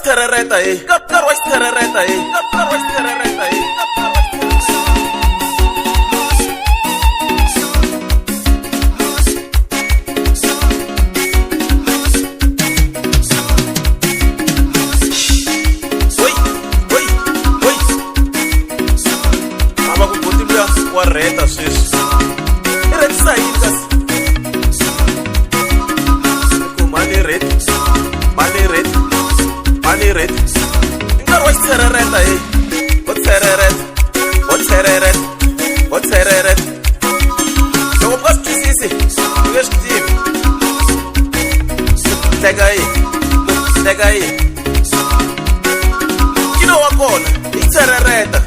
terereta nkarhi wa xiterereta nkarhi wa xiterereta wa reta sweswi I retisa yini kasi ku mani ret nkarhi wa xiterereta wo terereta loko ka swi twisisi u nge swi tivi teka yi kino wa kona I terereta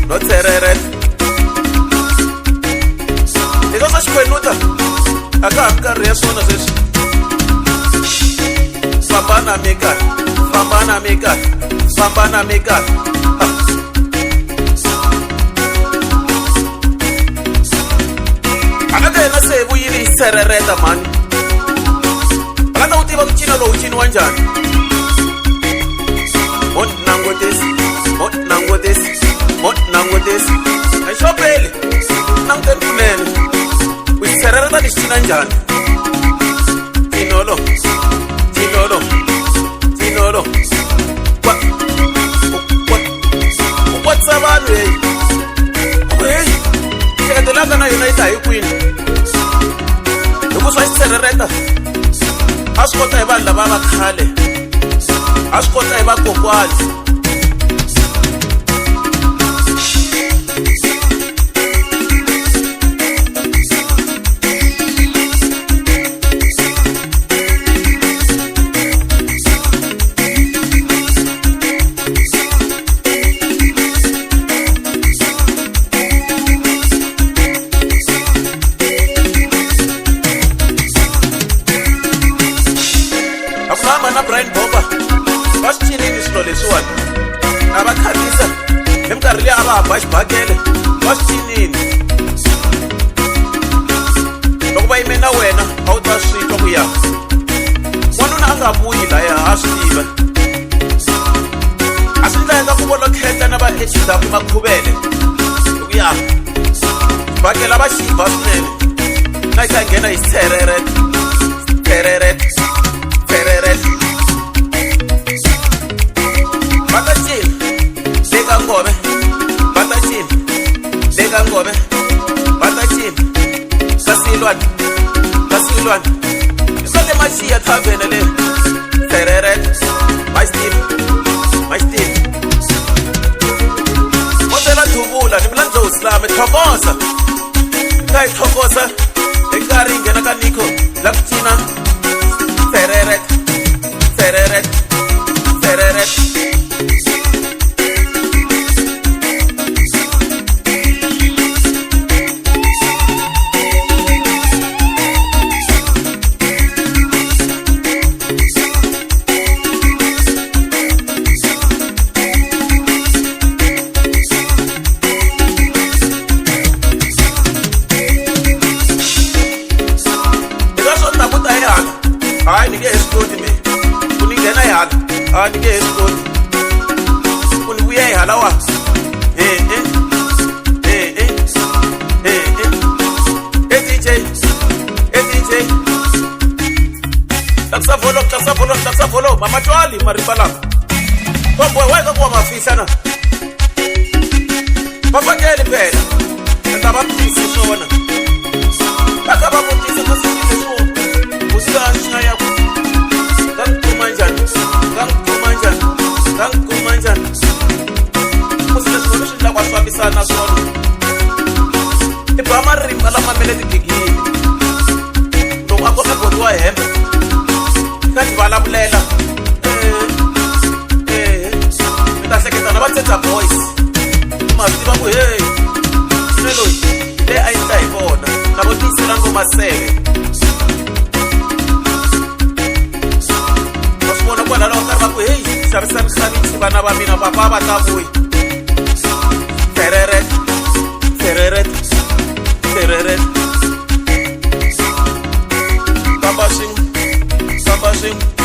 no tereret eka swa xikwenuta a ka ha nkarhi ya swona sweswi famba na minkarhi a nga ta yena se hi vuyini hi xiterereta mani a nga ta wu tiva ku cina lowu ciniwa njhani nangotesi a xopeli languteni kunene ku xiterereta lexi cina njhani tinolo u kwatisa vanhu heyi hleketelaka na yona yi ta hi kwini hi ku swa xiterereta a swi kota hi vanhu lava va khale a swi kota hi vakokwani na Brian Bomba va swi cinini swilo leswiwani a va khavisa hi minkarhi leyi a va ha ba xibakele va swi cinini loko va yime na wena a wu ta swi twa ku ya n'wanuna a nga vuyi laya a swi tiva a swi ndlayeka ku vona kheta na va HW Makhuvele ku ya xibakele a va xiba swinene na yi ta nghena hi xiterereta kasilwan isale mashiya thavene le tereret my steve modela thuvula ni mlandlo uslame thokoza kai thokoza ekari ngena ka Nico lakutina tereret hayi nike escode me kuningena yala hayi nike escode kunibuya yihala wa DJ taksavolo mamatwali maripala bomboy weka kuwa mafihla na bafakele phela enda bapisi sona baka babutisa kasile so usashaya ya kankumanjani kusile sona shinda kwaswabisana sona ibama rimba la mamele digigini loko a kota ku wa hembe ka divalavulela ta hleketa na vatsetsa boys mativa ku hey sine loyi leyi a yi ta hi vona na vo tiyisela ngomasele va swi vona kwalalaho karhi va ku hey xavisani xavisi vana va mina papa va ta vuyi tereret kamba swin'we swin'we